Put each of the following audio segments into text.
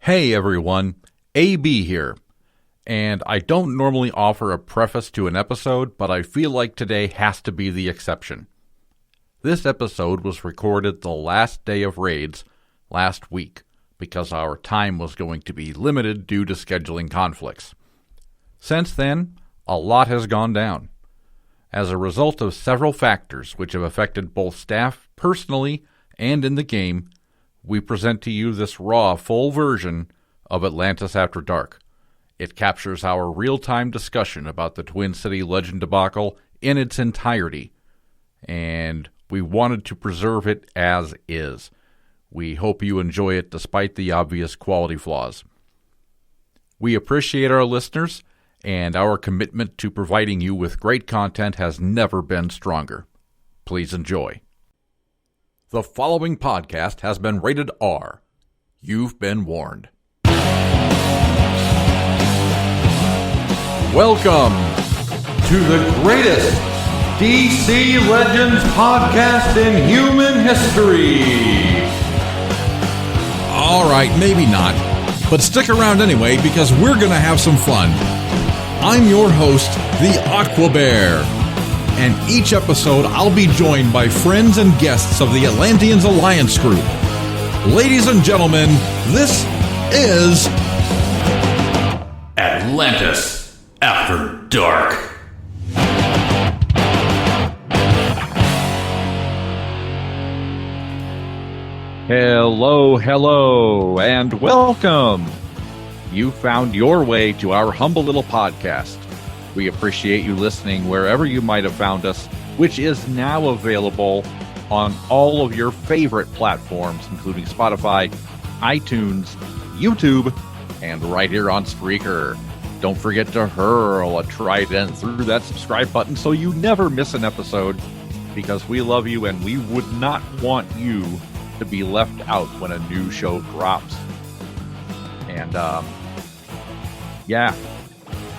Hey everyone, AB here. And I don't normally offer a preface to an episode, but I feel like today has to be the exception. This episode was recorded the last day of raids last week because our time was going to be limited due to scheduling conflicts. Since then, a lot has gone down. As a result of several factors which have affected both staff personally and in the game, we present to you this raw, full version of Atlantis After Dark. It captures our real-time discussion about the Twin City Legend debacle in its entirety, and we wanted to preserve it as is. We hope you enjoy it despite the obvious quality flaws. We appreciate our listeners, and our commitment to providing you with great content has never been stronger. Please enjoy. The following podcast has been rated R. You've been warned. Welcome to the greatest DC Legends podcast in human history. All right, maybe not, but stick around anyway because we're going to have some fun. I'm your host, the Aqua Bear, and each episode I'll be joined by friends and guests of the Atlanteans Alliance Group. Ladies and gentlemen, this is Atlantis After Dark. Hello, and welcome. You found your way to our humble little podcast. We appreciate you listening wherever you might have found us, which is now available on all of your favorite platforms, including Spotify, iTunes, YouTube, and right here on Spreaker. Don't forget to hurl a trident through that subscribe button so you never miss an episode, because we love you and we would not want you to be left out when a new show drops. And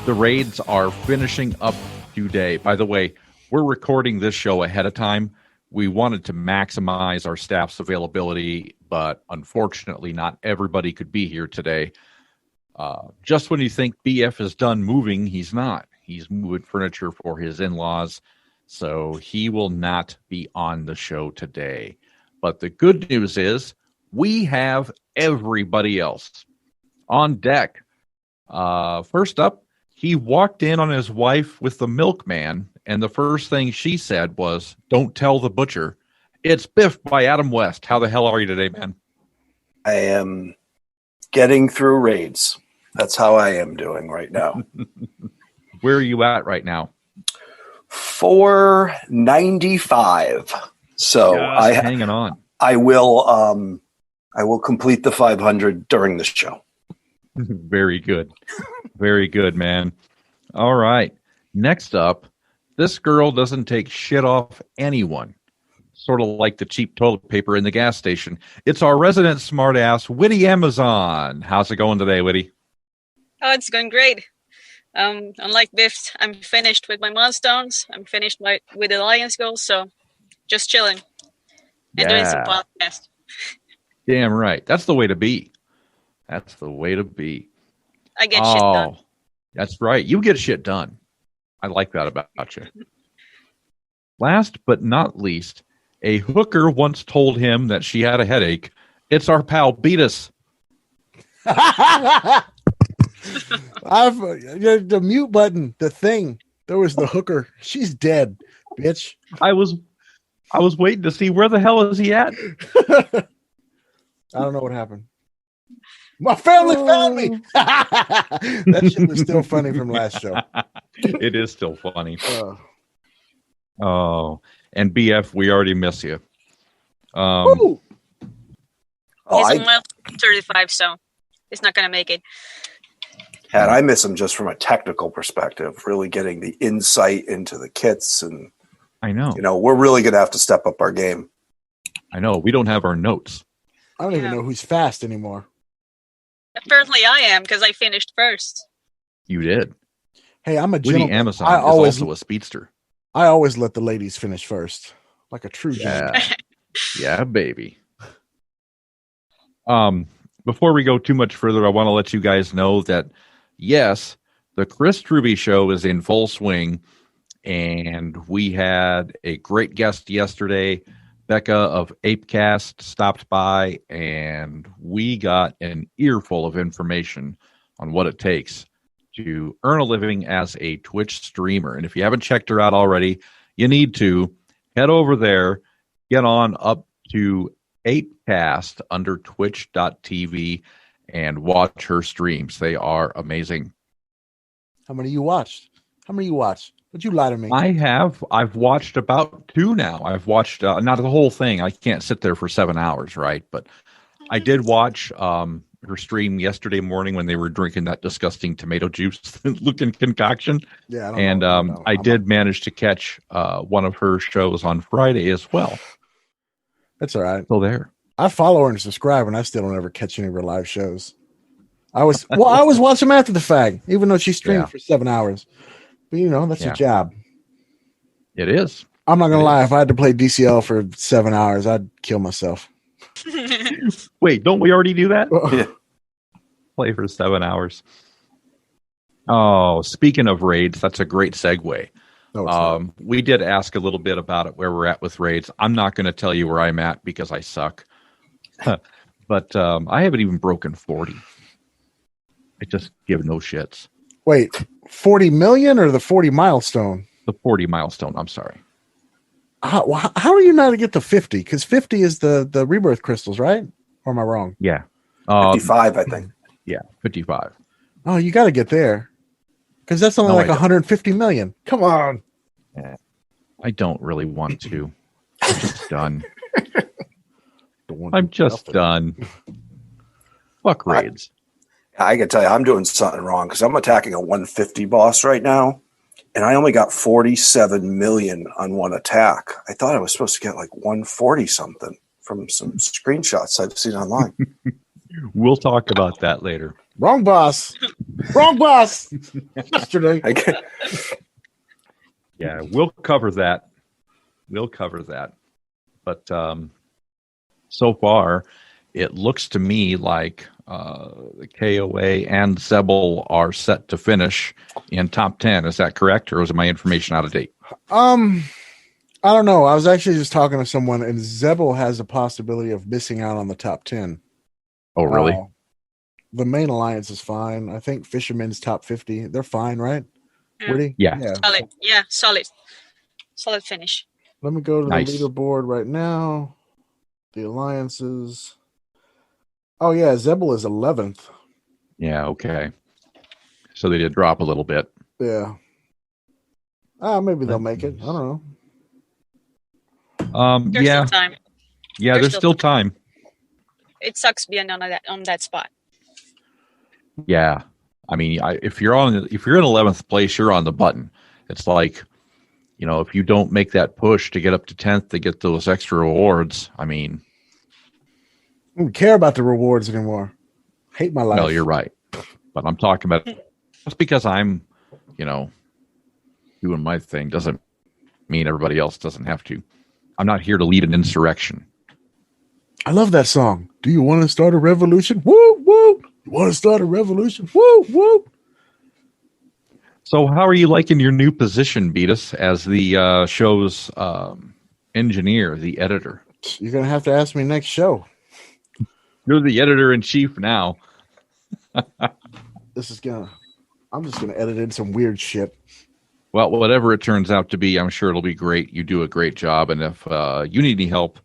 the raids are finishing up today. By the way, we're recording this show ahead of time. We wanted to maximize our staff's availability, but unfortunately not everybody could be here today. Just when you think BF is done moving, he's not. He's moving furniture for his in-laws, so he will not be on the show today. But the good news is we have everybody else on deck. First up, he walked in on his wife with the milkman, and the first thing she said was, "Don't tell the butcher." It's Biff by Adam West. How the hell are you today, man? I am getting through raids. That's how I am doing right now. Where are you at right now? 495. So hanging on. I will complete the 500 during this show. Very good. Very good, man. All right. Next up, this girl doesn't take shit off anyone. Sort of like the cheap toilet paper in the gas station. It's our resident smartass, Witty Amazon. How's it going today, Witty? Oh, it's going great. Unlike Biff, I'm finished with my milestones. I'm finished with the Alliance goals, so just chilling and doing some podcast. Damn right. That's the way to be. That's the way to be. I get shit done. That's right. You get shit done. I like that about you. Last but not least, a hooker once told him that she had a headache. It's our pal Beatus. The mute button, the thing. There was the hooker. She's dead, bitch. I was waiting to see where the hell is he at. I don't know what happened. My family found me. That shit was still funny from last show. It is still funny. And BF, we already miss you. He's on 35, so he's not going to make it. And I miss him just from a technical perspective, really getting the insight into the kits. And I know. We're really going to have to step up our game. I know. We don't have our notes. I don't even know who's fast anymore. Apparently I am, because I finished first. You did. Hey, I'm a Witty gentleman. Amazon is also a speedster. I always let the ladies finish first, like a true gentleman. Yeah, baby. before we go too much further, I want to let you guys know that, yes, the Chris Truby Show is in full swing, and we had a great guest yesterday. Becca of Apecast stopped by, and we got an earful of information on what it takes to earn a living as a Twitch streamer. And if you haven't checked her out already, you need to head over there, get on up to Apecast under twitch.tv and watch her streams. They are amazing. How many you watched? Would you lie to me? I've watched about 2 now. I've watched not the whole thing. I can't sit there for 7 hours, right? But I did watch her stream yesterday morning when they were drinking that disgusting tomato juice looking concoction. Yeah, I did manage to catch one of her shows on Friday as well. That's all right. So there. I follow her and subscribe, and I still don't ever catch any of her live shows. I always watch them after the fact, even though she streamed for 7 hours. But, that's a job. It is. I'm not going to lie. If I had to play DCL for 7 hours, I'd kill myself. Wait, don't we already do that? Yeah. Play for 7 hours. Oh, speaking of raids, that's a great segue. No, we did ask a little bit about it, where we're at with raids. I'm not going to tell you where I'm at because I suck. But I haven't even broken 40. I just give no shits. Wait, 40 million or the 40 milestone? The 40 milestone, I'm sorry. How are you not to get to 50? Because 50 is the rebirth crystals, right? Or am I wrong? Yeah. 55, I think. Yeah, 55. Oh, you got to get there. Because that's only 150 million. Come on. Yeah. I don't really want to. I'm just done. I'm just done. Fuck raids. I can tell you, I'm doing something wrong because I'm attacking a 150 boss right now, and I only got 47 million on one attack. I thought I was supposed to get like 140 something from some screenshots I've seen online. We'll talk about that later. Wrong boss. Wrong boss. Yesterday. Yeah, we'll cover that. But so far, it looks to me like the KOA and Zebel are set to finish in top 10. Is that correct, or is my information out of date? I don't know. I was actually just talking to someone, and Zebel has a possibility of missing out on the top 10. Oh, really? The main alliance is fine. I think Fisherman's top 50. They're fine, right? Woody? Yeah. Solid. Yeah, solid finish. Let me go to the Nice. leaderboard right now. The alliances. Oh, yeah. Zebel is 11th. Yeah, okay. So they did drop a little bit. Yeah. Maybe they'll make it. I don't know. There's still time. Yeah, there's still time. It sucks being on that spot. Yeah. I mean, if you're in 11th place, you're on the button. It's like, if you don't make that push to get up to 10th to get those extra rewards, I mean, I don't care about the rewards anymore. Hate my life. no, you're right. But I'm talking about just because I'm, doing my thing doesn't mean everybody else doesn't have to. I'm not here to lead an insurrection. I love that song. Do you want to start a revolution? Woo, woo. You want to start a revolution? Woo, woo. So how are you liking your new position, Beatus, as the show's engineer, the editor? You're going to have to ask me next show. You're the editor-in-chief now. I'm just going to edit in some weird shit. Well, whatever it turns out to be, I'm sure it'll be great. You do a great job. And if you need any help,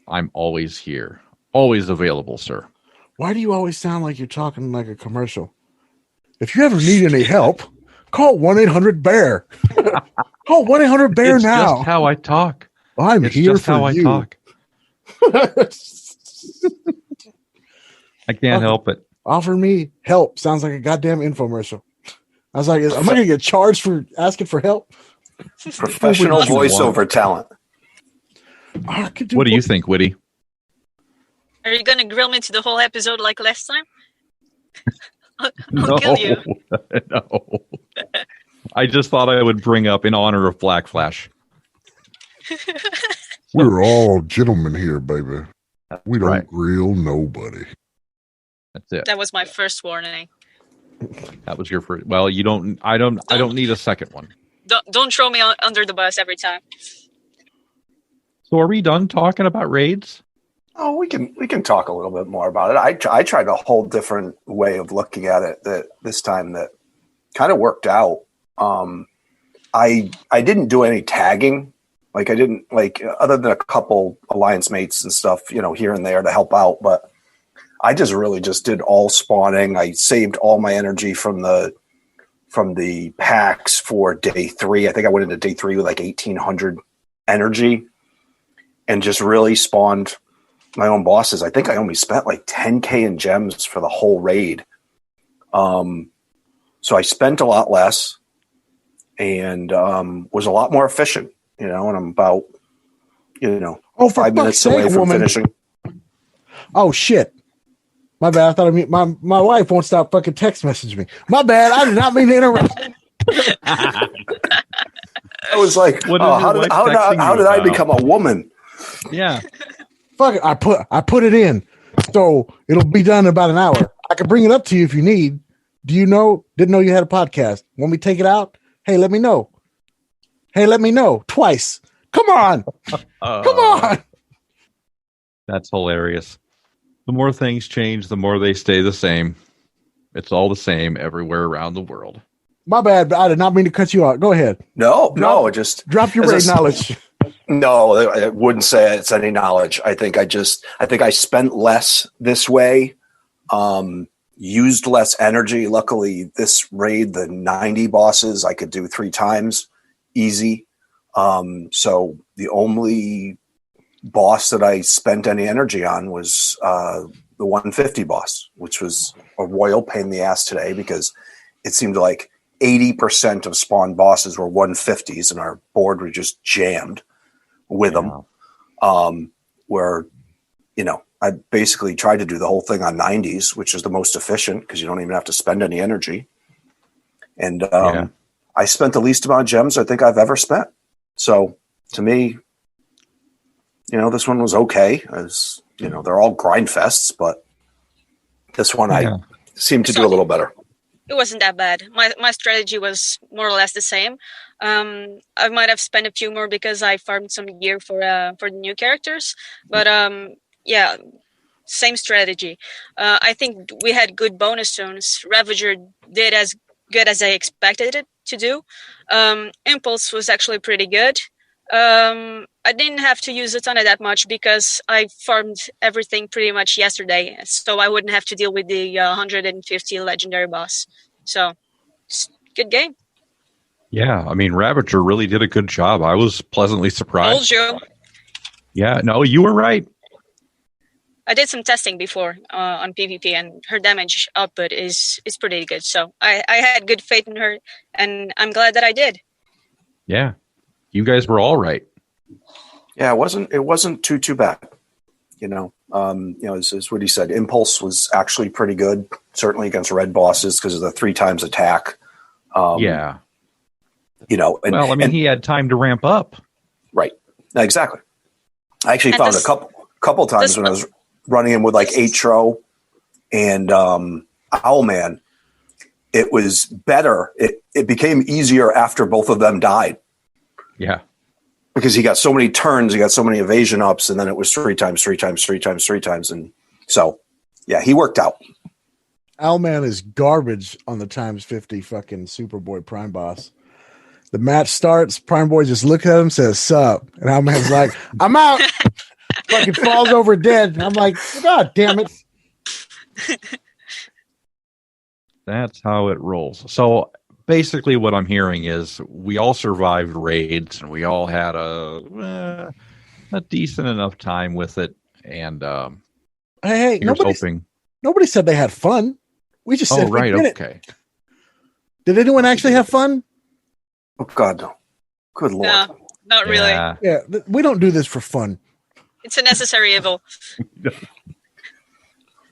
I'm always here. Always available, sir. Why do you always sound like you're talking like a commercial? If you ever need any help, call 1-800-BEAR. Call 1-800-BEAR It's now. just how I talk. I'm It's here just for how you. I talk. I can't help it. Offer me help. Sounds like a goddamn infomercial. I was like, am I going to get charged for asking for help? Professional voiceover talent. What do you think, Whitty? Are you gonna grill me to the whole episode like last time? I'll No, kill you. no. I just thought I would bring up in honor of Black Flash. We're all gentlemen here, baby. We don't Right. grill nobody. That's it. That was my first warning. That was your first. Well, you don't. I don't need a second one. Don't throw me under the bus every time. So, are we done talking about raids? Oh, we can talk a little bit more about it. I tried a whole different way of looking at it that this time that kind of worked out. I didn't do any tagging. Like I didn't other than a couple alliance mates and stuff, here and there to help out. But I just did all spawning. I saved all my energy from the packs for day 3. I think I went into day 3 with like 1,800 energy and just really spawned my own bosses. I think I only spent like 10K in gems for the whole raid. So I spent a lot less and was a lot more efficient. And I'm about, 5 minutes away from finishing. Oh, shit. My bad. I thought my wife won't stop fucking text messaging me. My bad. I did not mean to interrupt. I was like, how did I become a woman? Yeah. Fuck it. I put it in. So it'll be done in about an hour. I can bring it up to you if you need. Didn't know you had a podcast. Want me to take it out? Hey, let me know. Twice. Come on. Come on. That's hilarious. The more things change, the more they stay the same. It's all the same everywhere around the world. My bad, but I did not mean to cut you out. Go ahead. No, just drop your raid knowledge. No, I wouldn't say it's any knowledge. I think I spent less this way, used less energy. Luckily, this raid, the 90 bosses, I could do 3 times easy. So the only boss that I spent any energy on was the 150 boss, which was a royal pain in the ass today because it seemed like 80% of spawn bosses were 150s and our board were just jammed with them. Where, I basically tried to do the whole thing on 90s, which is the most efficient because you don't even have to spend any energy. And I spent the least amount of gems I think I've ever spent. So to me, this one was okay. As they're all grind fests, but this one I seemed to do a little better. It wasn't that bad. My strategy was more or less the same. I might have spent a few more because I farmed some gear for the new characters, but same strategy. I think we had good bonus zones. Ravager did as good as I expected it to do. Impulse was actually pretty good. I didn't have to use a ton of that much because I farmed everything pretty much yesterday, so I wouldn't have to deal with the 150 legendary boss. So, good game. Yeah, Ravager really did a good job. I was pleasantly surprised. Told you. Yeah, no, you were right. I did some testing before on PvP, and her damage output is pretty good. So I had good faith in her, and I'm glad that I did. Yeah, you guys were all right. Yeah, it wasn't too bad. As what he said, Impulse was actually pretty good, certainly against red bosses because of the 3 times attack. Yeah. And he had time to ramp up. Right. Exactly. I actually found a couple times when I was running him with like Atro and Owlman, it was better. It became easier after both of them died. Yeah. Because he got so many turns, he got so many evasion ups, and then it was 3 times. And so, yeah, he worked out. Owlman is garbage on the times 50 fucking Superboy Prime boss. The match starts, Prime Boy just looks at him, says, "Sup?" And Owlman's like, "I'm out." Fucking falls over dead. And I'm like, God damn it. That's how it rolls. So basically what I'm hearing is we all survived raids and we all had a decent enough time with it. And hey, nobody said they had fun. We just said, right, okay. Did anyone actually have fun? Oh God, no. Good Lord. No, not really. Yeah, we don't do this for fun. It's a necessary evil.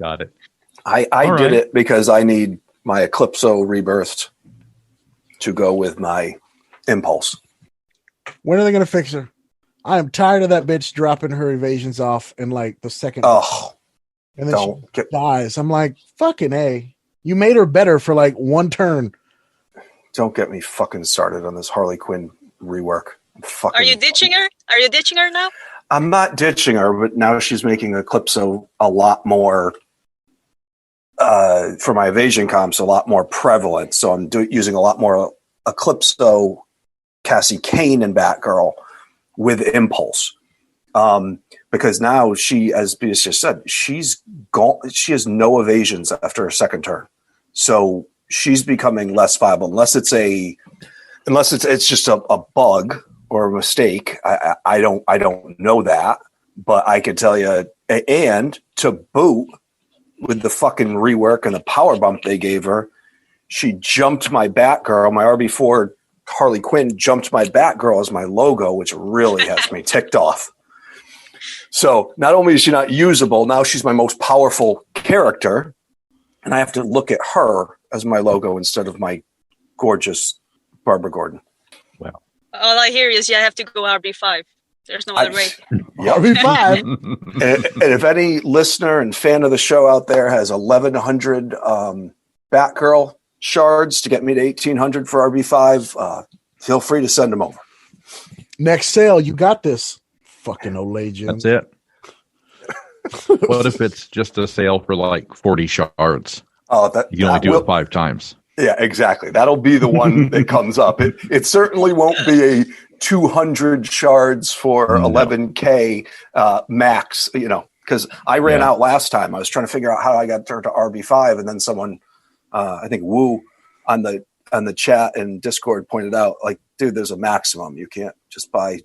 Got it. I did it because I need my Eclipso rebirthed to go with my Impulse. When are they going to fix her? I am tired of that bitch dropping her evasions off in like the second. Oh, And then she dies. I'm like, fucking A. You made her better for like one turn. Don't get me fucking started on this Harley Quinn rework. Are you ditching her? Are you ditching her now? I'm not ditching her, but now she's making Eclipso a lot more, for my evasion comps, a lot more prevalent. So I'm using a lot more Eclipso, Cassie Kane, and Batgirl with Impulse. Because now she, as Beatrice just said, she's gone. She has no evasions after her second turn. So she's becoming less viable unless it's just a bug or a mistake. I don't know that, but I could tell you. And to boot, with the fucking rework and the power bump they gave her, she jumped my Batgirl. My RB4 Harley Quinn jumped my Batgirl as my logo, which really has me ticked off. So not only is she not usable, now she's my most powerful character, and I have to look at her as my logo instead of my gorgeous Barbara Gordon. Well, all I hear is I have to go RB5. There's no other way. Yep. RB5. and if any listener and fan of the show out there has 1,100 Batgirl shards to get me to 1,800 for RB5, feel free to send them over. Next sale, you got this. Fucking Olay Jim. That's it. What if it's just a sale for like 40 shards? Oh, you can only do it 5 times. Yeah, exactly. That'll be the one that comes up. It certainly won't be a 200 shards for 11K max, because I ran out last time. I was trying to figure out how I got turned to RB5, and then someone, I think Woo on the chat and Discord pointed out, like, dude, there's a maximum. You can't just buy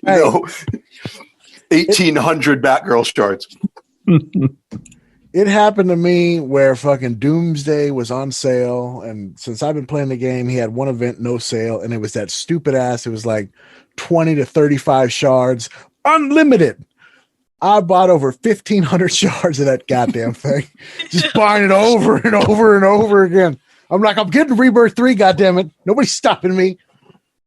1,800 Batgirl shards. It happened to me where fucking Doomsday was on sale, and since I've been playing the game, he had one event, no sale, and it was that stupid ass. It was like 20 to 35 shards, unlimited. I bought over 1,500 shards of that goddamn thing, just buying it over and over and over again. I'm like, I'm getting Rebirth 3, goddammit. Nobody's stopping me.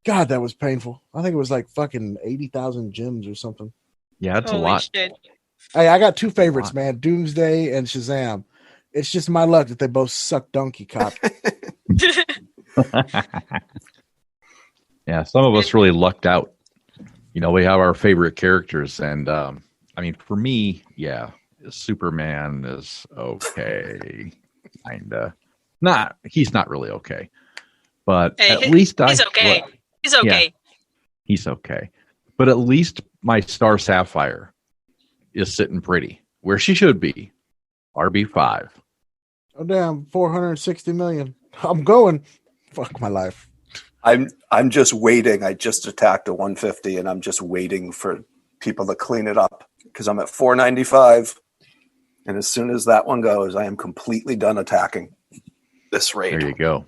God, that was painful. I think it was like fucking 80,000 gems or something. Yeah, it's a lot. Shit. Hey, I got 2 favorites, man. Doomsday and Shazam. It's just my luck that they both suck donkey cock. Yeah, some of us really lucked out. We have our favorite characters, and for me, Superman is okay, kinda. He's not really okay, but at least he's okay. He's okay. Yeah, he's okay, but at least my Star Sapphire is sitting pretty where she should be, RB5. Oh damn, 460 million. I'm going. Fuck my life. I'm just waiting. I just attacked a 150, and I'm just waiting for people to clean it up because I'm at 495, and as soon as that one goes, I am completely done attacking this raid. There you go.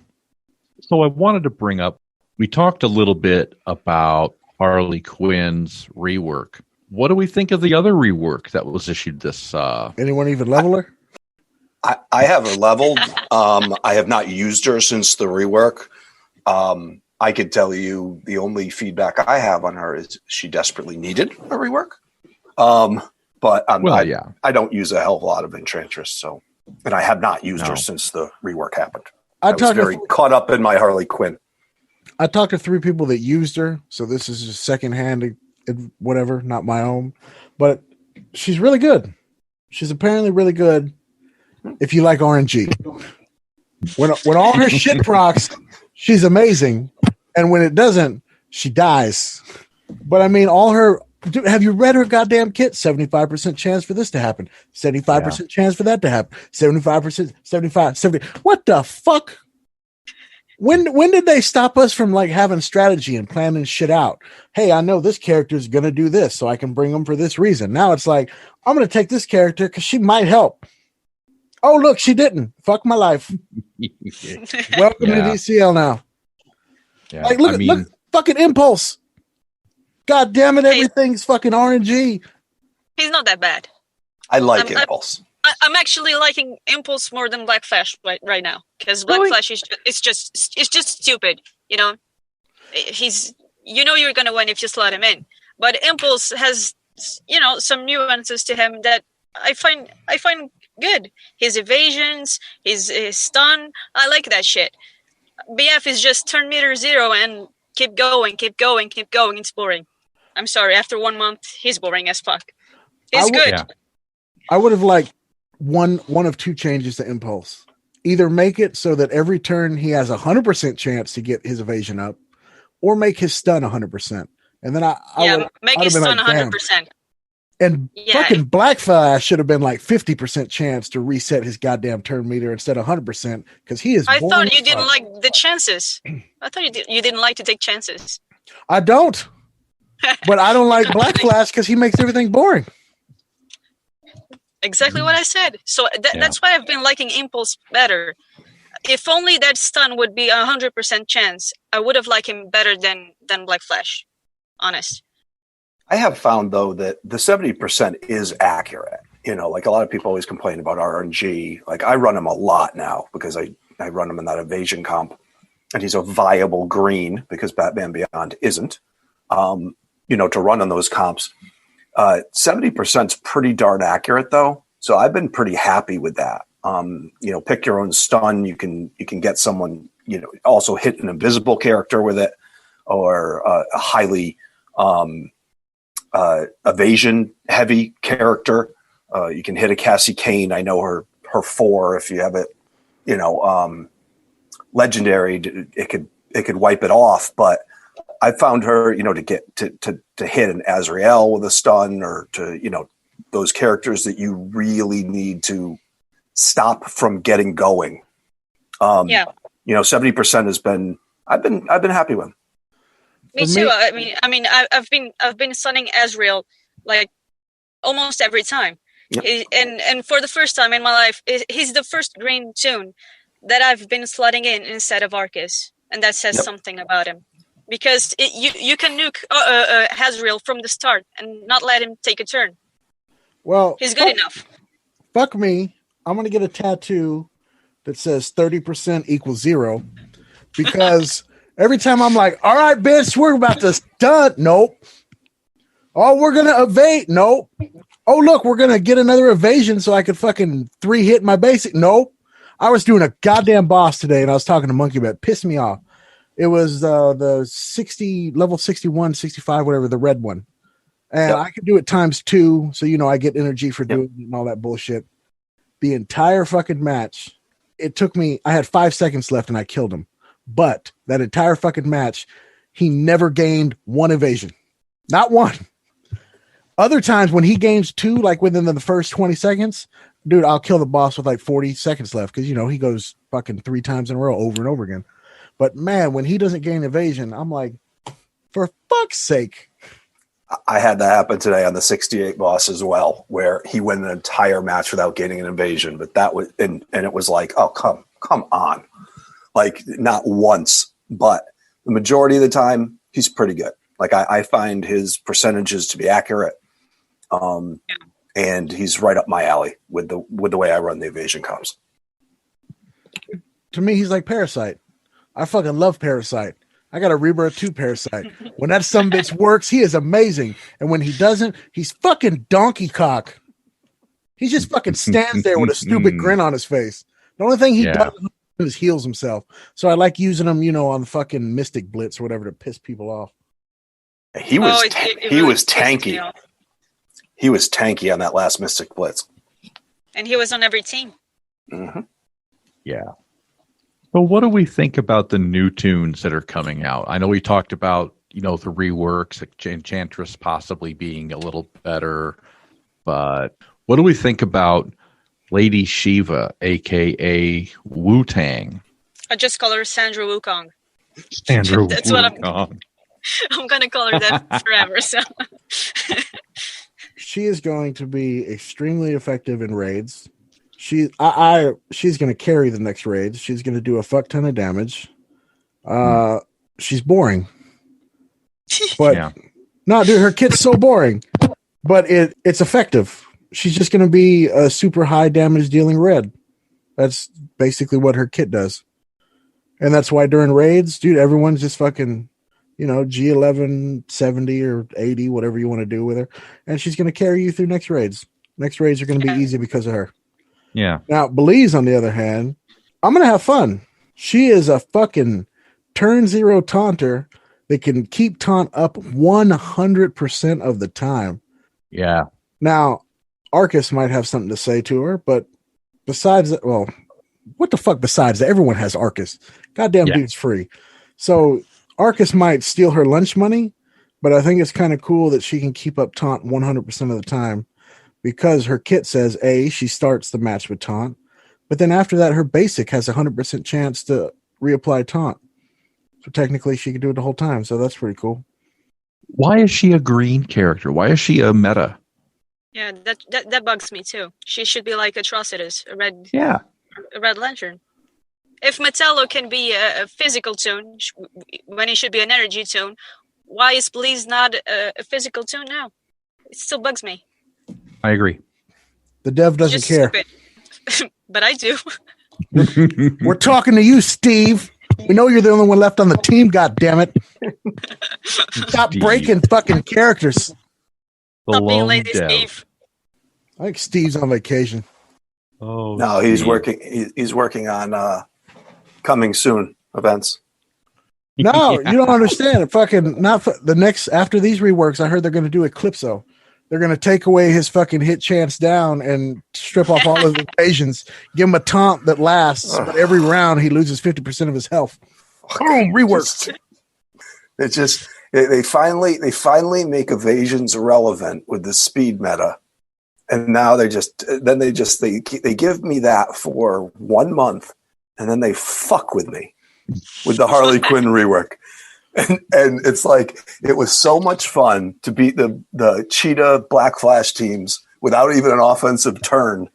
So I wanted to bring up. We talked a little bit about Harley Quinn's rework. What do we think of the other rework that was issued this? Anyone even level her? I have her leveled. I have not used her since the rework. I could tell you the only feedback I have on her is she desperately needed a rework. But I don't use a hell of a lot of Enchantress, and I have not used her since the rework happened. I was very caught up in my Harley Quinn. I talked to 3 people that used her, so this is just secondhand, whatever, not my own. But she's really good. She's apparently really good if you like RNG. When all her shit procs, she's amazing, and when it doesn't, she dies. But all her. Dude, have you read her goddamn kit? 75% chance for this to happen. 75% chance for that to happen. 75%, 75, 70. What the fuck? When did they stop us from like having strategy and planning shit out? Hey, I know this character is going to do this, so I can bring them for this reason. Now it's like, I'm going to take this character because she might help. Oh, look, she didn't. Fuck my life. Welcome to DCL now. Yeah. Like, look, fucking Impulse. God damn it, everything's fucking RNG. He's not that bad. I like Impulse. I'm actually liking Impulse more than Black Flash right now because Black Flash is just stupid. He's you're gonna win if you slot him in, but Impulse has some nuances to him that I find good. His evasions, his stun. I like that shit. BF is just turn meter 0 and keep going. It's boring. I'm sorry. After 1 month, he's boring as fuck. He's good. Yeah. I would have liked one of two changes to Impulse. Either make it so that every turn he has 100% chance to get his evasion up, or make his stun 100%. And then make his stun 100%. And fucking Blackfire should have been like 50% chance to reset his goddamn turn meter instead of 100% because he is. I thought you didn't like the chances. I thought you didn't like to take chances. I don't, but I don't like Black Flash because he makes everything boring. Exactly what I said. So that's why I've been liking Impulse better. If only that stun would be 100% chance, I would have liked him better than Black Flash. Honest. I have found, though, that the 70% is accurate. You know, like a lot of people always complain about RNG. Like I run him a lot now because I run him in that evasion comp, and he's a viable green because Batman Beyond isn't. You know, to run on those comps, 70% is pretty darn accurate, though. So I've been pretty happy with that. You know, pick your own stun. You can get someone. You know, also hit an invisible character with it, or a highly evasion heavy character. You can hit a Cassie Kane. I know her 4. If you have it, you know, legendary, it could wipe it off. But I found her, you know, to get to hit an Azrael with a stun, or to, you know, those characters that you really need to stop from getting going. You know, 70% has been. I've been happy with. Me too. I mean, I've been stunning Azrael like almost every time. Yep. And for the first time in my life, he's the first green toon that I've been slotting in instead of Arceus, and that says something about him. Because you can nuke Azrael from the start and not let him take a turn. Well, he's good enough. Fuck me. I'm gonna get a tattoo that says 30% equals 0 because. Every time I'm like, all right, bitch, we're about to stun. Nope. Oh, we're going to evade. Nope. Oh, look, we're going to get another evasion so I could fucking 3-hit my basic. Nope. I was doing a goddamn boss today and I was talking to Monkey Bat. Pissed me off. It was the 60, level 61, 65, whatever, the red one. And I could do it times 2. So, you know, I get energy for doing it and all that bullshit. The entire fucking match, it took me, I had 5 seconds left and I killed him. But that entire fucking match, he never gained 1 evasion. Not 1. Other times when he gains 2, like within the first 20 seconds, dude, I'll kill the boss with like 40 seconds left because, you know, he goes fucking 3 times in a row over and over again. But, man, when he doesn't gain evasion, I'm like, for fuck's sake. I had that happen today on the 68 boss as well, where he went an entire match without gaining an evasion. But that was, and it was like, oh, come on. Like, not once, but the majority of the time, he's pretty good. Like, I find his percentages to be accurate, and he's right up my alley with the way I run the evasion comps. To me, he's like Parasite. I fucking love Parasite. I got a Rebirth 2 Parasite. When that sumbitch works, he is amazing. And when he doesn't, he's fucking donkey cock. He just fucking stands there with a stupid grin on his face. The only thing he does is heals himself. So I like using him, you know, on fucking Mystic Blitz or whatever to piss people off. He was tanky. He was tanky on that last Mystic Blitz. And he was on every team. Mm-hmm. Yeah. But what do we think about the new tunes that are coming out? I know we talked about, you know, the reworks, Enchantress possibly being a little better, but what do we think about Lady Shiva, a.k.a. Wu-Tang? I just call her Sandra Wukong. Sandra That's Wukong. what I'm going to call her that forever. So. She is going to be extremely effective in raids. She's going to carry the next raids. She's going to do a fuck ton of damage. She's boring. But no, dude, her kit's so boring. But it's effective. She's just going to be a super high damage dealing red. That's basically what her kit does. And that's why during raids, dude, everyone's just fucking, you know, G11, 70 or 80, whatever you want to do with her. And she's going to carry you through next raids. Next raids are going to be easy because of her. Yeah. Now, Belize, on the other hand, I'm going to have fun. She is a fucking turn 0 taunter that can keep taunt up 100% of the time. Yeah. Now, Arcus might have something to say to her, but besides that, well, what the fuck besides that? Everyone has Arcus. Goddamn dude's free. So Arcus might steal her lunch money, but I think it's kind of cool that she can keep up taunt 100% of the time because her kit says, A, she starts the match with taunt, but then after that, her basic has a 100% chance to reapply taunt. So technically, she can do it the whole time. So that's pretty cool. Why is she a green character? Why is she a meta? Yeah, that bugs me too. She should be like Atrocitus, a red lantern. If Metallo can be a physical tune when he should be an energy tune, why is Bleeze not a physical tune now? It still bugs me. I agree. The dev doesn't care. But I do. We're talking to you, Steve. We know you're the only one left on the team, goddammit. Stop breaking fucking characters. Stop being lazy, Steve. I think Steve's on vacation. Oh no, he's working. He's working on coming soon events. No, you don't understand. Fucking not the next after these reworks. I heard they're going to do Eclipso. They're going to take away his fucking hit chance down and strip off all his evasions. Give him a taunt that lasts, but every round he loses 50% of his health. Boom, reworked. It's just they finally make evasions relevant with the speed meta, and now they give me that for 1 month, and then they fuck with me with the Harley Quinn rework. And it's like, it was so much fun to beat the Cheetah Black Flash teams without even an offensive turn.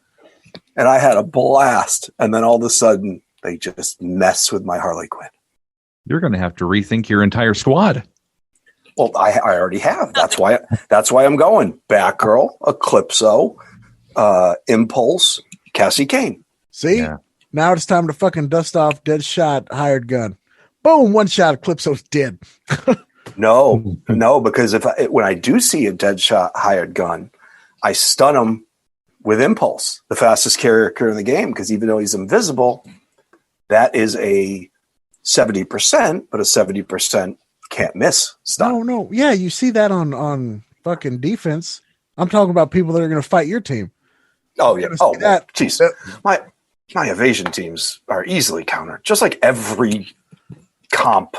And I had a blast. And then all of a sudden, they just mess with my Harley Quinn. You're going to have to rethink your entire squad. Well, I already have. That's why I'm going. Batgirl, Eclipso, Impulse, Cassie Kane. See? Yeah. Now it's time to fucking dust off Deadshot Hired Gun. Boom, one shot, Eclipso's dead. No, because when I do see a Deadshot Hired Gun, I stun him with Impulse, the fastest character in the game, because even though he's invisible, that is a 70%, but a 70% can't miss stun. No. Yeah, you see that on fucking defense. I'm talking about people that are going to fight your team. Oh, yeah. Oh, jeez. My evasion teams are easily countered, just like every comp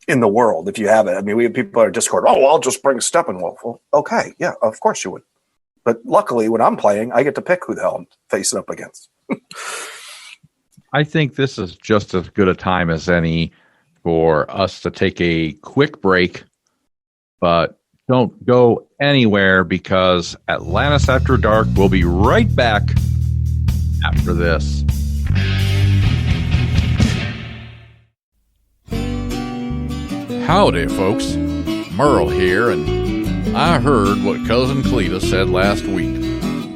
in the world, if you have it. I mean, we have people on Discord, I'll just bring Steppenwolf. Well, okay, yeah, of course you would. But luckily, when I'm playing, I get to pick who the hell I'm facing up against. I think this is just as good a time as any for us to take a quick break, but don't go anywhere because Atlantis After Dark will be right back after this. Howdy, folks. Merle here, and I heard what Cousin Cleetus said last week.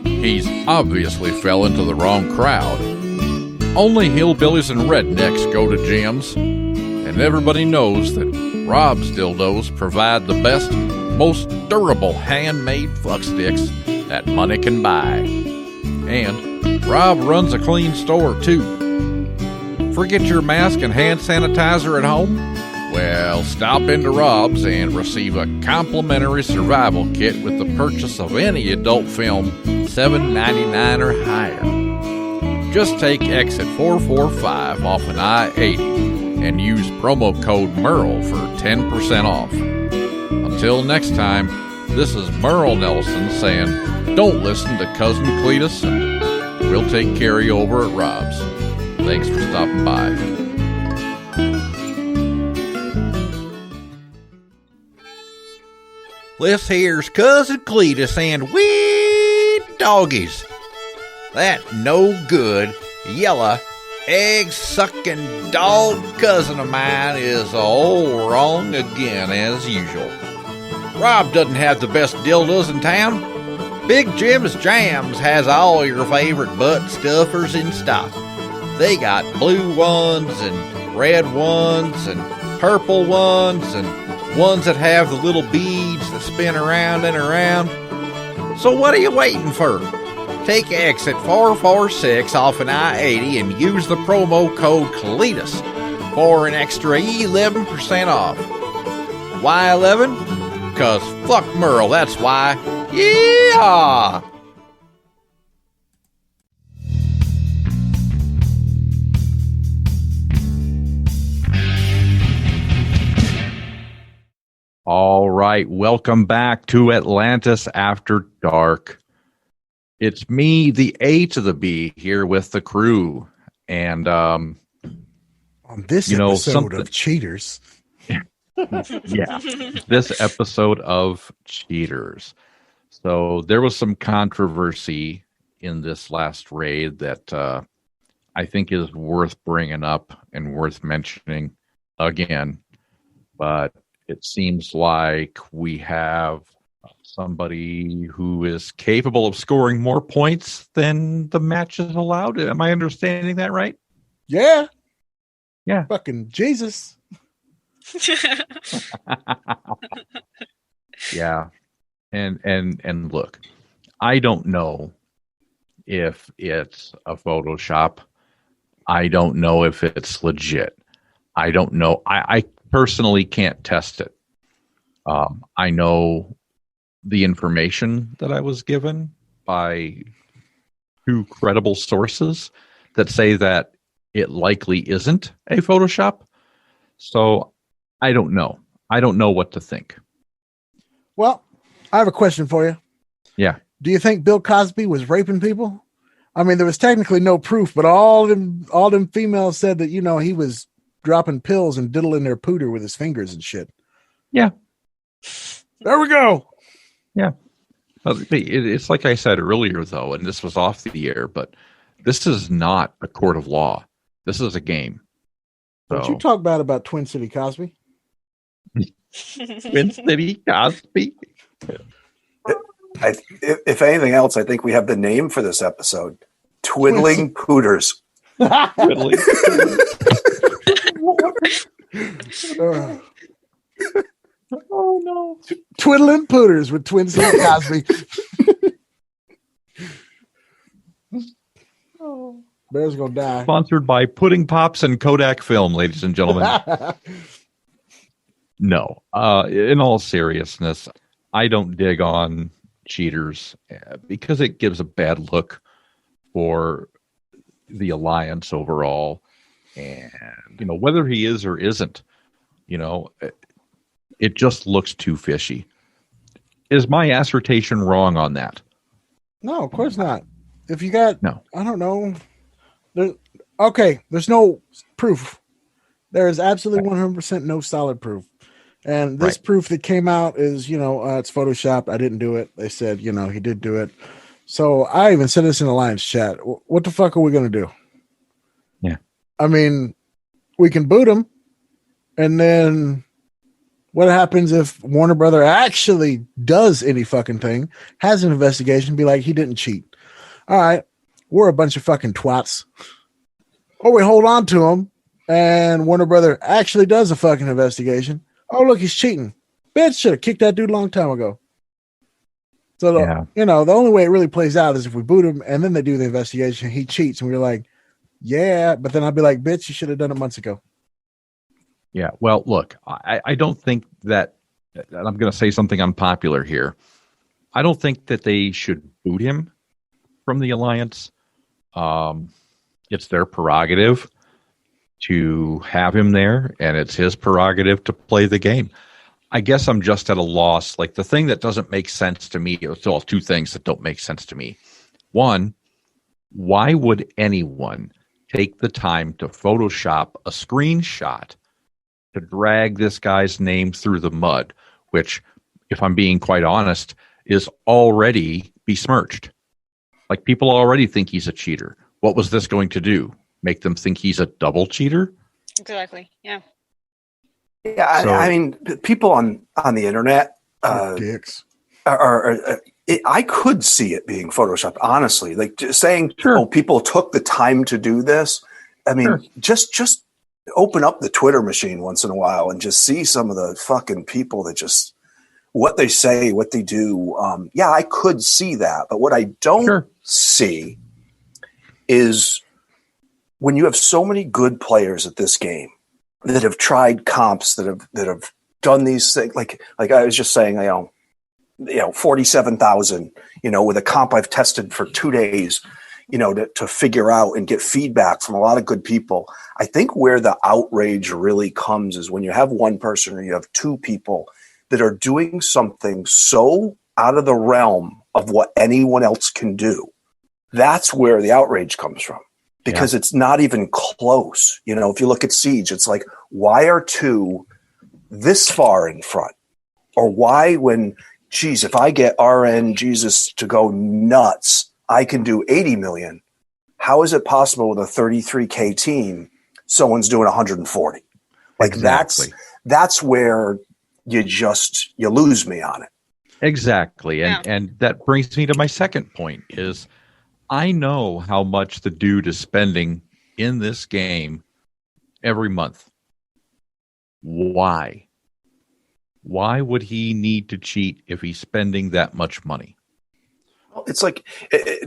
He's obviously fell into the wrong crowd. Only hillbillies and rednecks go to gyms, and everybody knows that Rob's dildos provide the best, most durable handmade fuck sticks that money can buy. And Rob runs a clean store, too. Forget your mask and hand sanitizer at home? Well, stop into Rob's and receive a complimentary survival kit with the purchase of any adult film $7.99 or higher. Just take exit 445 off an I-80 and use promo code MERLE for 10% off. Until next time, this is Merle Nelson saying, don't listen to Cousin Cleetus, and we'll take care of you over at Rob's. Thanks for stopping by. This here's Cousin Cleetus and wee doggies. That no good, yellow, egg-sucking dog cousin of mine is all wrong again as usual. Rob doesn't have the best dildos in town. Big Jim's Jams has all your favorite butt stuffers in stock. They got blue ones and red ones and purple ones and ones that have the little beads that spin around and around. So what are you waiting for? take exit 446 off an I-80 and use the promo code Cleetus for an extra 11% off. Why 11? Because fuck Merle, that's why. Yeah! All right, welcome back to Atlantis After Dark. It's me, the A to the B, here with the crew. And on this episode of Cheaters. Yeah, this episode of Cheaters. So there was some controversy in this last raid that I think is worth bringing up and worth mentioning again. But it seems like we have somebody who is capable of scoring more points than the match is allowed. Am I understanding that right? Yeah. Yeah. Fucking Jesus. Yeah. And look, I don't know if it's a Photoshop. I don't know if it's legit. I don't know. I personally can't test it. I know the information that I was given by two credible sources that say that it likely isn't a Photoshop. So I don't know. I don't know what to think. Well, I have a question for you. Yeah. Do you think Bill Cosby was raping people? I mean, there was technically no proof, but all them females said that, he was dropping pills and diddling their pooter with his fingers and shit. Yeah. There we go. Yeah. It's like I said earlier, though, and this was off the air, but this is not a court of law. This is a game. Don't you talk bad about Twin City Cosby? Twin City Cosby. If anything else, I think we have the name for this episode. Twiddling Pooters. Twiddling. Oh no! Twiddling Pooters with Twin City Cosby. Oh, Bear's gonna die. Sponsored by Pudding Pops and Kodak Film, ladies and gentlemen. No, in all seriousness, I don't dig on cheaters because it gives a bad look for the alliance overall, and whether he is or isn't, it just looks too fishy. Is my assertion wrong on that? No, of course not. If you got, no, I don't know. There's no proof. There is absolutely 100% no solid proof. And this proof that came out is, it's Photoshop. I didn't do it. They said, he did do it. So I even said this in Alliance chat. What the fuck are we going to do? Yeah. I mean, we can boot him. And then what happens if Warner Brother actually does any fucking thing, has an investigation, be like, he didn't cheat. All right. We're a bunch of fucking twats. Or we hold on to him and Warner Brother actually does a fucking investigation. Oh, look, he's cheating. Bitch should have kicked that dude a long time ago. So, the only way it really plays out is if we boot him and then they do the investigation, he cheats, and we're like, yeah, but then I'd be like, bitch, you should have done it months ago. Yeah, well, look, I don't think that, I'm going to say something unpopular here. I don't think that they should boot him from the alliance. It's their prerogative to have him there, and it's his prerogative to play the game. I guess I'm just at a loss. Like, the thing that doesn't make sense to me, it's all two things that don't make sense to me. One, why would anyone take the time to Photoshop a screenshot to drag this guy's name through the mud, which, if I'm being quite honest, is already besmirched? Like, people already think he's a cheater. What was this going to do? Make them think he's a double cheater? Exactly. Yeah. Yeah, So, I mean, people on the internet Dicks. I could see it being photoshopped. Honestly, like just saying, Sure. "Oh, people took the time to do this." I mean, Sure. just open up the Twitter machine once in a while and just see some of the fucking people that just what they say, what they do. Yeah, I could see that, but what I don't see is when you have so many good players at this game that have tried comps, that have done these things, like I was just saying, 47,000, with a comp I've tested for 2 days, to figure out and get feedback from a lot of good people. I think where the outrage really comes is when you have one person or you have two people that are doing something so out of the realm of what anyone else can do. That's where the outrage comes from, because it's not even close. If you look at Siege, it's like, why are two this far in front? Or why, when, geez, if I get RN Jesus to go nuts, I can do 80 million. How is it possible with a 33K team, someone's doing 140? Like, Exactly. that's where you lose me on it. Exactly. And that brings me to my second point is I know how much the dude is spending in this game every month. Why? Why would he need to cheat if he's spending that much money? It's like,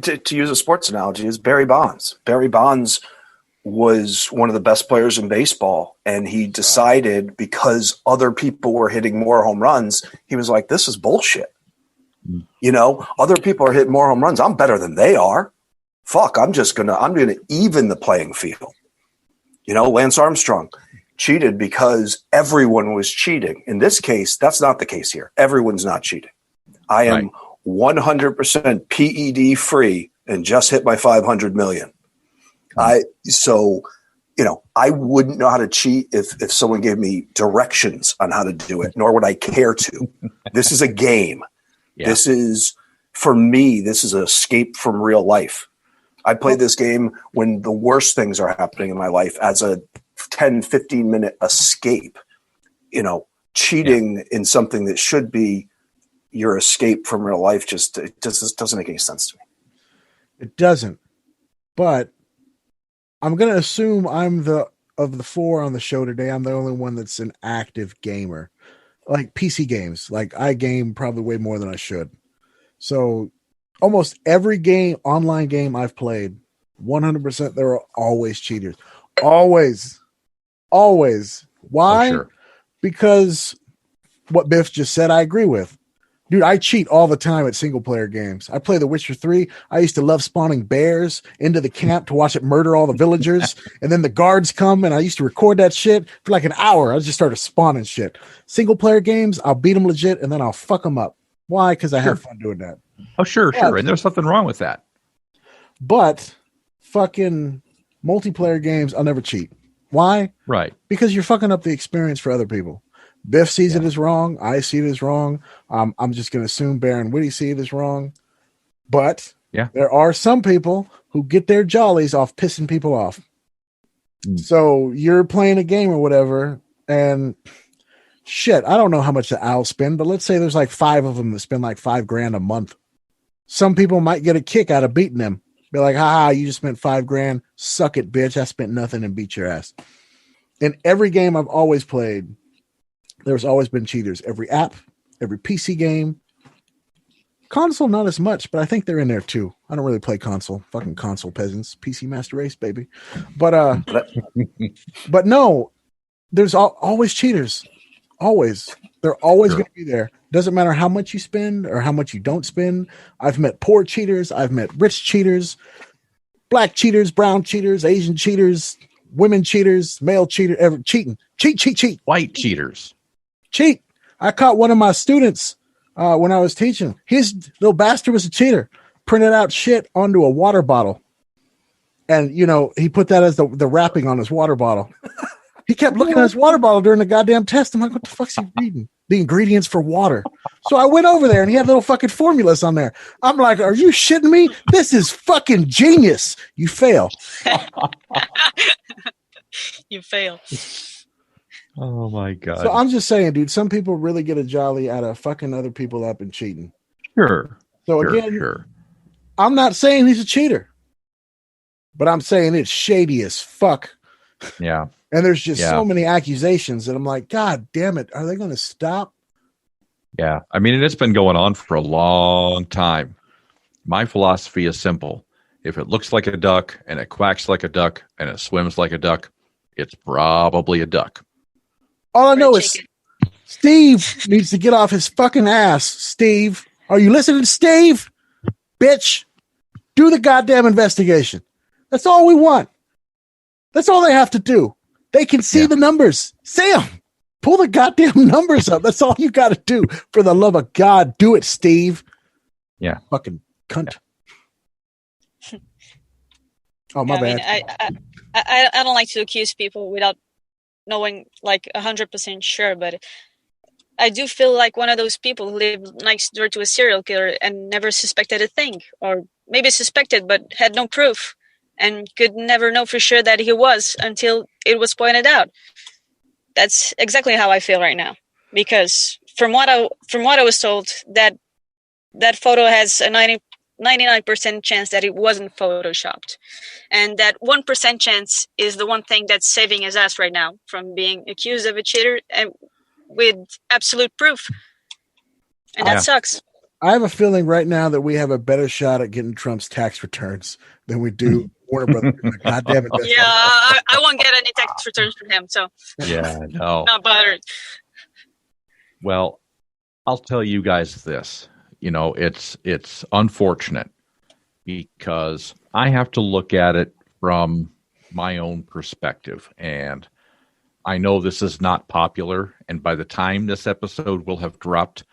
to use a sports analogy, is Barry Bonds. Barry Bonds was one of the best players in baseball, and he decided, because other people were hitting more home runs, he was like, this is bullshit. Other people are hitting more home runs. I'm better than they are. Fuck, I'm going to even the playing field. Lance Armstrong cheated because everyone was cheating. In this case, that's not the case here. Everyone's not cheating. I am 100% PED free and just hit my 500 million. I wouldn't know how to cheat if someone gave me directions on how to do it, nor would I care to. This is a game. Yeah. This is, for me, this is an escape from real life. I play this game when the worst things are happening in my life as a 10, 15-minute escape. Cheating in something that should be your escape from real life just doesn't make any sense to me. It doesn't. But I'm going to assume of the four on the show today, I'm the only one that's an active gamer. Like PC games. Like, I game probably way more than I should. So almost every online game I've played, 100%, there are always cheaters. Always. Why? Oh, sure. Because what Biff just said, I agree with. Dude, I cheat all the time at single-player games. I play The Witcher 3. I used to love spawning bears into the camp to watch it murder all the villagers. And then the guards come, and I used to record that shit for like an hour. I just started spawning shit. Single-player games, I'll beat them legit, and then I'll fuck them up. Why? Because I have fun doing that. Oh, sure. And there's nothing wrong with that. But fucking multiplayer games, I'll never cheat. Why? Right. Because you're fucking up the experience for other people. Biff sees it as wrong. I see it as wrong. I'm just going to assume Bear and Woody see it as wrong. But there are some people who get their jollies off pissing people off. So you're playing a game or whatever, and shit, I don't know how much the owls spend, but let's say there's like 5 of them that spend like $5,000 a month. Some people might get a kick out of beating them. Be like, you just spent $5,000. Suck it, bitch. I spent nothing and beat your ass. In every game I've always played, there's always been cheaters. Every app, every PC game. Console, not as much, but I think they're in there too. I don't really play console. Fucking console peasants. PC Master Race, baby. But but no, there's always cheaters. Always. They're always going to be there. Doesn't matter how much you spend or how much you don't spend. I've met poor cheaters. I've met rich cheaters, black cheaters, brown cheaters, Asian cheaters, women cheaters, male cheaters, cheating. Cheat. White cheaters. Cheat. I caught one of my students when I was teaching. His little bastard was a cheater. Printed out shit onto a water bottle. And, he put that as the wrapping on his water bottle. He kept looking at his water bottle during the goddamn test. I'm like, what the fuck's he reading? The ingredients for water. So I went over there and he had little fucking formulas on there. I'm like, are you shitting me? This is fucking genius. You fail. You fail. Oh my God. So I'm just saying, dude, some people really get a jolly out of fucking other people up and cheating. Sure. So again, I'm not saying he's a cheater, but I'm saying it's shady as fuck. Yeah. And there's just so many accusations that I'm like, God damn it. Are they going to stop? Yeah. I mean, it's been going on for a long time. My philosophy is simple. If it looks like a duck and it quacks like a duck and it swims like a duck, it's probably a duck. All I know is Steve needs to get off his fucking ass. Steve, are you listening, Steve? Bitch, do the goddamn investigation. That's all we want. That's all they have to do. They can see the numbers. Sam, pull the goddamn numbers up. That's all you got to do. For the love of God, do it, Steve. Yeah. Fucking cunt. Oh, my bad. I don't like to accuse people without knowing like 100% sure, but I do feel like one of those people who lived next door to a serial killer and never suspected a thing, or maybe suspected but had no proof and could never know for sure that he was until it was pointed out. That's exactly how I feel right now, because from what I was told, that photo has a 99% chance that it wasn't photoshopped, and that 1% chance is the one thing that's saving his ass right now from being accused of a cheater and with absolute proof, and that sucks. I have a feeling right now that we have a better shot at getting Trump's tax returns than we do Warner Brothers. Goddamn it! Yeah, I won't get any tax returns from him, so yeah, no, not bothered. Well, I'll tell you guys this. You know, it's unfortunate because I have to look at it from my own perspective, and I know this is not popular, and by the time this episode will have dropped,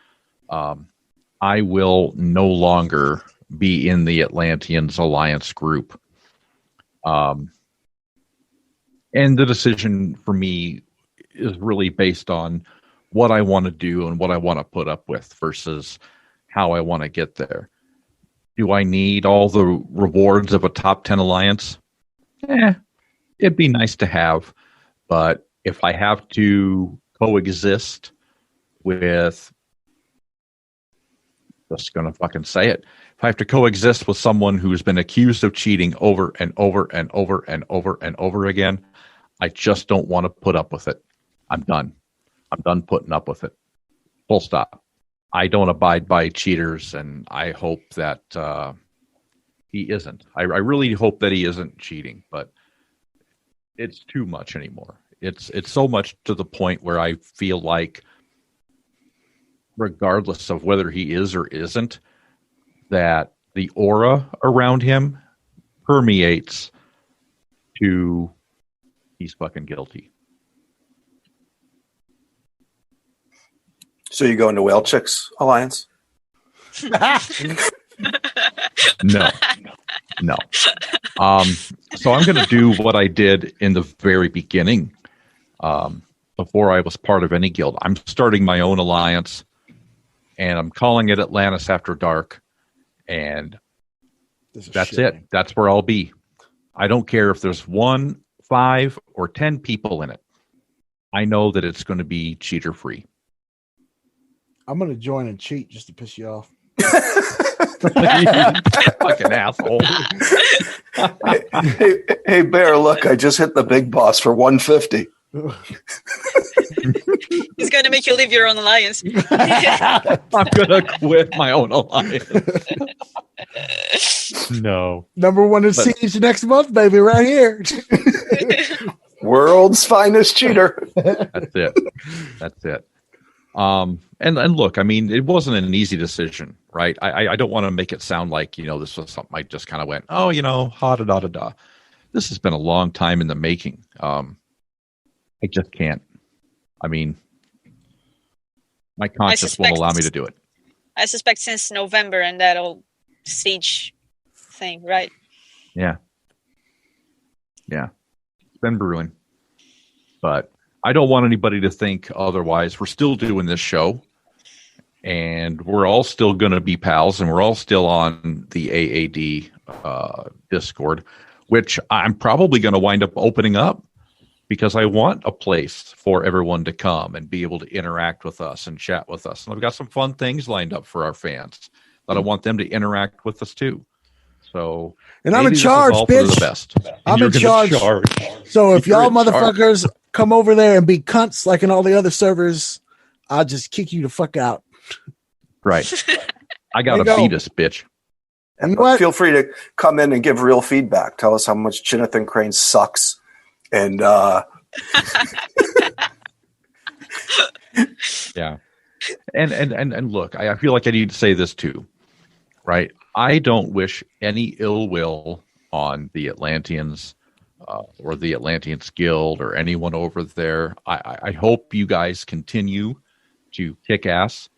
I will no longer be in the Atlanteans Alliance group. And the decision for me is really based on what I want to do and what I want to put up with versus how I want to get there. Do I need all the rewards of a top 10 alliance? It'd be nice to have, but if I have to coexist with, just gonna fucking say it, if I have to coexist with someone who's been accused of cheating over and over and over and over and over again, I just don't want to put up with it. I'm done. I'm done putting up with it. Full stop. I don't abide by cheaters, and I hope that he isn't. I really hope that he isn't cheating, but it's too much anymore. It's so much to the point where I feel like, regardless of whether he is or isn't, that the aura around him permeates to he's fucking guilty. So you go into Whale Chicks Alliance? No. So I'm going to do what I did in the very beginning, before I was part of any guild. I'm starting my own alliance, and I'm calling it Atlantis After Dark, and that's it. That's where I'll be. I don't care if there's 1, 5, or 10 people in it. I know that it's going to be cheater-free. I'm going to join and cheat just to piss you off. Fucking asshole. Hey, Bear, look, I just hit the big boss for 150. He's going to make you leave your own alliance. I'm going to quit my own alliance. No. Number one in Siege next month, baby, right here. World's finest cheater. That's it. And look, I mean, it wasn't an easy decision, right? I don't want to make it sound like, this was something I just kind of went, ha-da-da-da-da. This has been a long time in the making. I just can't. I mean, my conscience won't allow me to do it. I suspect since November and that old siege thing, right? Yeah. It's been brewing. But I don't want anybody to think otherwise. We're still doing this show, and we're all still going to be pals, and we're all still on the AAD Discord, which I'm probably going to wind up opening up because I want a place for everyone to come and be able to interact with us and chat with us. And I've got some fun things lined up for our fans that I want them to interact with us too. So, and I'm in charge, bitch. The best. I'm in charge. So if y'all motherfuckers come over there and be cunts like in all the other servers, I'll just kick you the fuck out. Right. I got a fetus, bitch. And What? feel free to come in and give real feedback. Tell us how much Chinathan Crane sucks. And Yeah. And look, I feel like I need to say this too, right? I don't wish any ill will on the Atlanteans or the Atlanteans Guild or anyone over there. I hope you guys continue to kick ass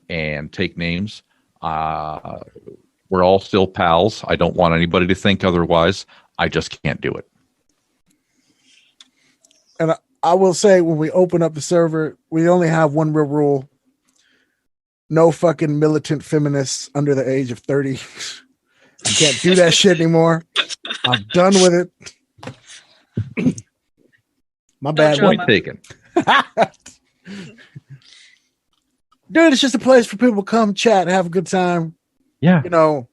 and take names. We're all still pals. I don't want anybody to think otherwise. I just can't do it. And I will say, when we open up the server, we only have one real rule. No fucking militant feminists under the age of 30. You can't do that shit anymore. I'm done with it. My bad. Point taken. Dude, it's just a place for people to come chat and have a good time. Yeah. You know,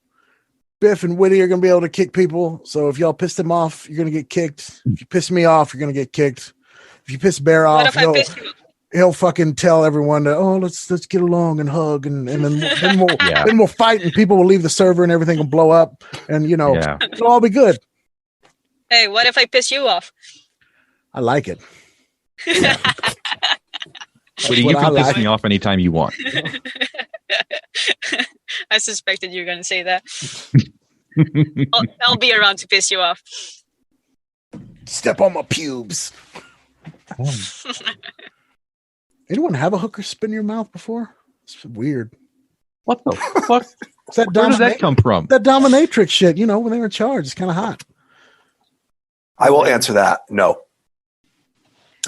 Biff and Whitty are going to be able to kick people. So if y'all piss them off, you're going to get kicked. If you piss me off, you're going to get kicked. If you piss Bear What off, if I piss you? he'll fucking tell everyone to, let's get along and hug, and then we'll fight, and people will leave the server and everything will blow up, and it'll all be good. Hey, what if I piss you off? I like it. But you can piss me off anytime you want. I suspected you were going to say that. I'll be around to piss you off. Step on my pubes. Anyone have a hooker spin your mouth before? It's weird. What the fuck? Where did that come from? That dominatrix shit, when they were in charge. It's kind of hot. I will answer that. No.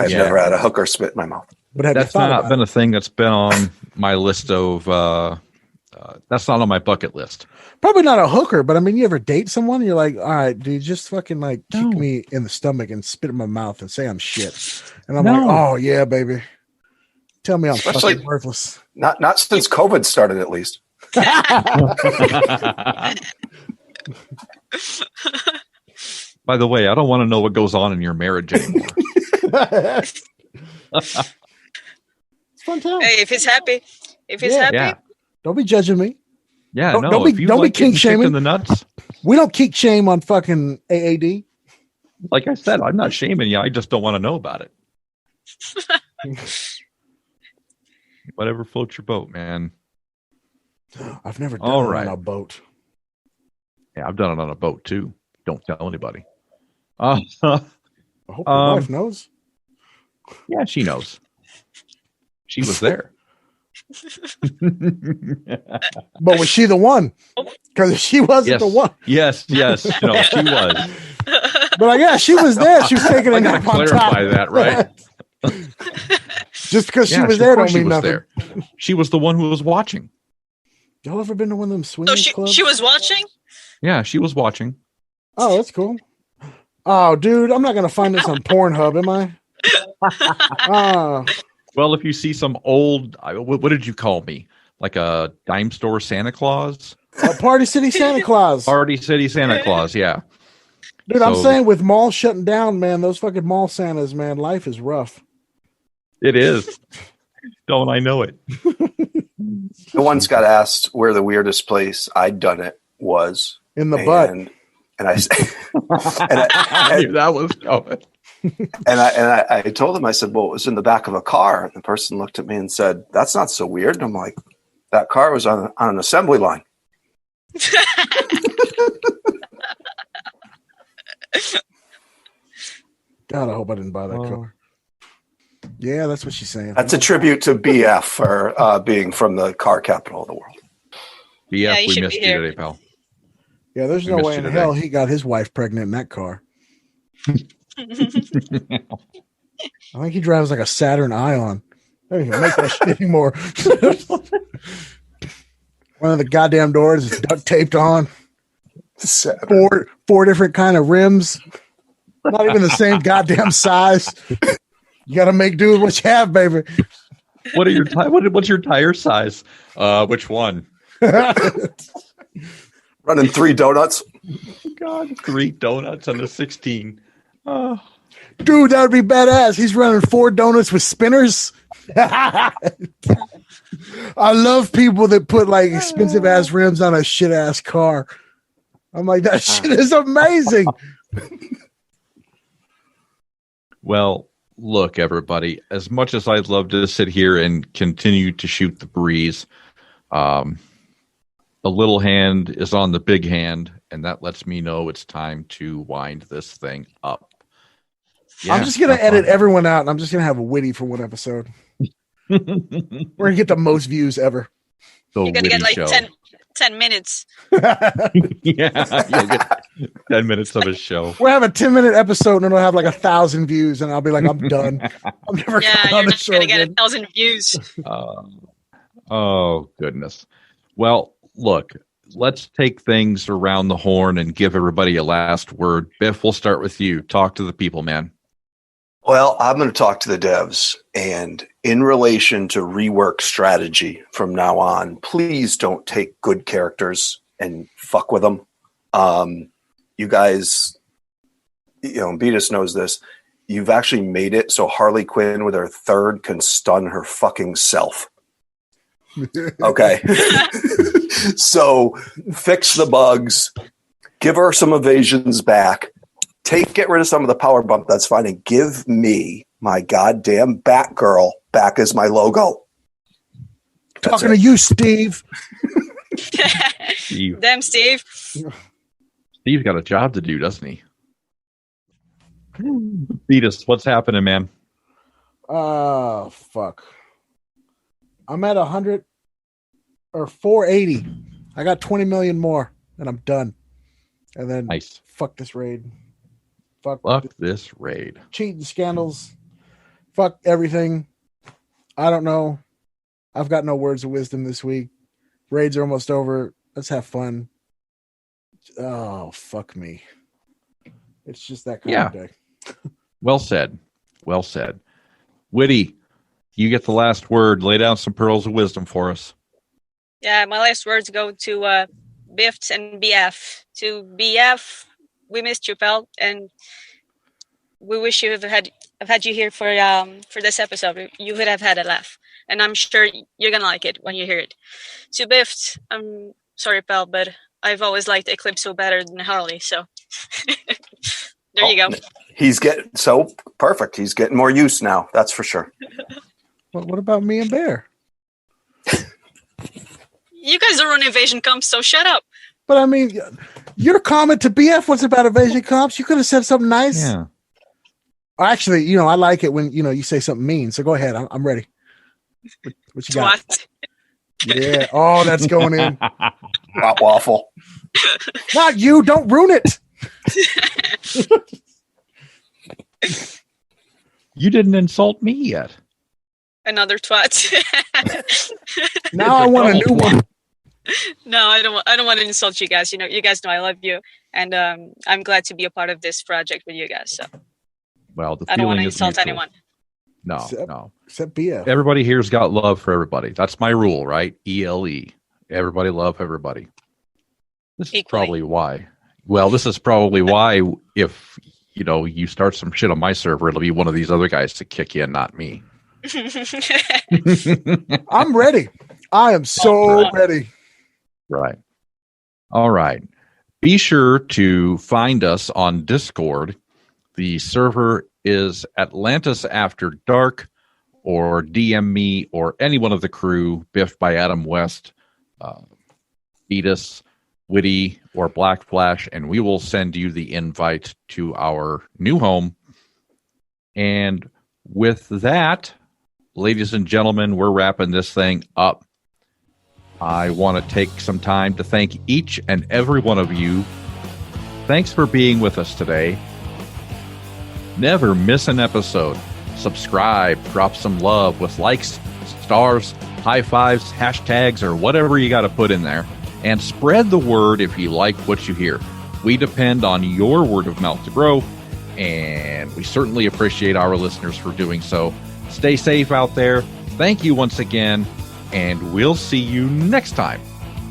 I've never had a hooker spit in my mouth. But that's not been a thing that's been on my list of that's not on my bucket list. Probably not a hooker, but I mean, you ever date someone and you're like, all right, dude, just fucking kick me in the stomach and spit in my mouth and say I'm shit. And I'm like, oh yeah, baby. Tell me I'm fucking worthless. Not since COVID started, at least. By the way, I don't want to know what goes on in your marriage anymore. It's fun time. Hey, if he's happy. Yeah. Don't be judging me. Yeah, don't be kink shaming in the nuts. We don't kink shame on fucking AAD. Like I said, I'm not shaming you. I just don't want to know about it. Whatever floats your boat, man. I've never done it on a boat. Yeah, I've done it on a boat too. Don't tell anybody. I hope your wife knows. Yeah, she knows. She was there. But was she the one? Because she wasn't the one. Yes. No, she was. But she was there. She was taking a nap on top. Clarify that, right? Just because she was there don't mean nothing. There. She was the one who was watching. Y'all ever been to one of them swingers clubs? She was watching? Yeah, she was watching. Oh, that's cool. Oh, dude, I'm not going to find this on Pornhub, am I? Well, if you see some old, what did you call me? Like a dime store Santa Claus? Party City Santa Claus. Party City Santa Claus, yeah. Dude, I'm saying with malls shutting down, man, those fucking mall Santas, man, life is rough. It is. Don't I know it? I once got asked where the weirdest place I'd done it was. In the butt. And I knew that was coming. And I told him, I said, well, it was in the back of a car. And the person looked at me and said, that's not so weird. And I'm like, that car was on an assembly line. God, I hope I didn't buy that car. Yeah, that's what she's saying. That's a tribute to BF for being from the car capital of the world. BF, we missed you today, pal. Yeah, there's no way in hell he got his wife pregnant in that car. I think he drives like a Saturn Ion. I don't even make that shit anymore. One of the goddamn doors is duct taped on. Four different kind of rims. Not even the same goddamn size. You got to make do with what you have, baby. What are your what's your tire size? Which one? Running 3 donuts. God, 3 donuts on the 16. Dude, that would be badass. He's running 4 donuts with spinners. I love people that put like expensive ass rims on a shit ass car. I'm like, that shit is amazing. Well, look, everybody, as much as I'd love to sit here and continue to shoot the breeze, the little hand is on the big hand, and that lets me know it's time to wind this thing up. Yeah, I'm just going to edit everyone out, and I'm just going to have a witty for one episode. We're going to get the most views ever. The You're going to get like show. 10 minutes. Yeah, you'll get 10 minutes of a show. We'll have a 10-minute episode, and it'll have like 1,000 views, and I'll be like, I'm done. I'm never Yeah, on you're the show not going to get again. 1,000 views. Oh, goodness. Well, look, let's take things around the horn and give everybody a last word. Biff, we'll start with you. Talk to the people, man. Well, I'm going to talk to the devs, and in relation to rework strategy from now on, please don't take good characters and fuck with them. You guys, Beatus knows this. You've actually made it so Harley Quinn with her third can stun her fucking self. Okay. So fix the bugs, give her some evasions back. Get rid of some of the power bump, that's fine, and give me my goddamn Batgirl back as my logo. Talking to you, Steve. Steve. Damn, Steve. Steve's got a job to do, doesn't he? Beat us. What's happening, man? Oh, fuck. I'm at 100 or 480. I got 20 million more, and I'm done. And then Nice. fuck this raid. Fuck this raid. Cheating scandals. Fuck everything. I don't know. I've got no words of wisdom this week. Raids are almost over. Let's have fun. Oh, fuck me. It's just that kind of day. Well said. Well said. Witty, you get the last word. Lay down some pearls of wisdom for us. Yeah, my last words go to Biffs and BF. To BF, we missed you, pal, and we wish you have had you here for this episode. You would have had a laugh, and I'm sure you're gonna like it when you hear it. To Biff, I'm sorry, pal, but I've always liked Eclipso better than Harley, so there you go. He's getting so perfect. He's getting more use now. That's for sure. What about me and Bear? You guys are on evasion comps, so shut up. But I mean, your comment to BF was about evasion comps. You could have said something nice. Yeah. Actually, I like it when you say something mean. So go ahead. I'm ready. What you got? What? Yeah. Oh, that's going in. Not waffle. Not you. Don't ruin it. You didn't insult me yet. Another twat. Now I want a new one. No, I don't want to insult you guys. You guys know I love you, and I'm glad to be a part of this project with you guys. So Well, the I don't want feeling to is insult mutual. anyone. No. Except BF. Everybody here's got love for everybody. That's my rule, right? ELE. Everybody love everybody. This is Equally. probably why. Well, this is probably why if you start some shit on my server, it'll be one of these other guys to kick in, not me. I'm ready. I am so ready. Right. All right. Be sure to find us on Discord. The server is Atlantis After Dark, or DM me or any one of the crew, Biff by Adam West, Beatus, Witty, or Black Flash, and we will send you the invite to our new home. And with that, ladies and gentlemen, we're wrapping this thing up. I want to take some time to thank each and every one of you. Thanks for being with us today. Never miss an episode. Subscribe, drop some love with likes, stars, high fives, hashtags, or whatever you got to put in there. And spread the word if you like what you hear. We depend on your word of mouth to grow, and we certainly appreciate our listeners for doing so. Stay safe out there. Thank you once again, and we'll see you next time,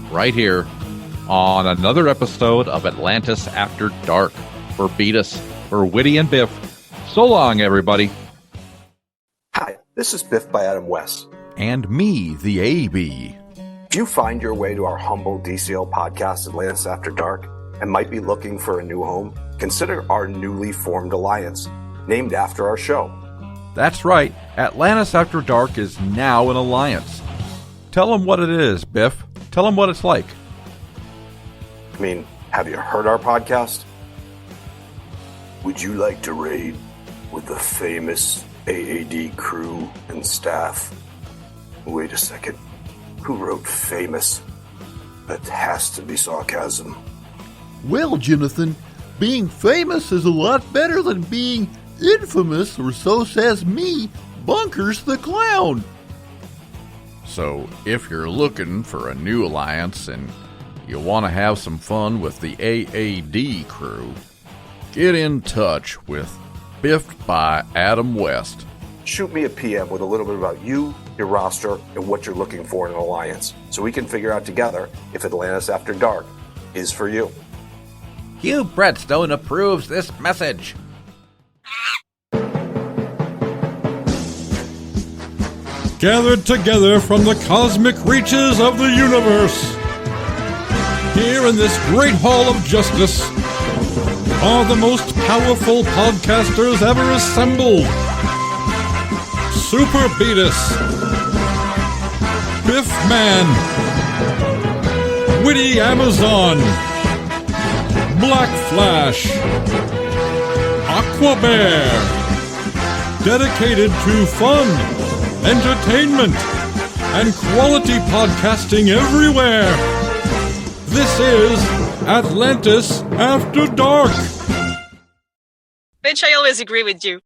right here on another episode of Atlantis After Dark. For Beatus, for Witty and Biff, so long, everybody. Hi, this is Biff by Adam West. And me, the AB. If you find your way to our humble DCL podcast, Atlantis After Dark, and might be looking for a new home, consider our newly formed alliance, named after our show. That's right, Atlantis After Dark is now an alliance. Tell them what it is, Biff. Tell them what it's like. I mean, have you heard our podcast? Would you like to raid with the famous AAD crew and staff? Wait a second. Who wrote famous? That has to be sarcasm. Well, Jonathan, being famous is a lot better than being infamous, or so says me, Bunkers the Clown. So, if you're looking for a new alliance and you want to have some fun with the AAD crew, get in touch with Biffed by Adam West. Shoot me a PM with a little bit about you, your roster, and what you're looking for in an alliance, so we can figure out together if Atlantis After Dark is for you. Hugh Bredstone approves this message. Gathered together from the cosmic reaches of the universe, here in this great hall of justice, are the most powerful podcasters ever assembled. Super Beatus, Biff Man, Witty Amazon, Black Flash, Aqua Bear, dedicated to fun, entertainment, and quality podcasting everywhere. This is Atlantis After Dark. Bitch, I always agree with you.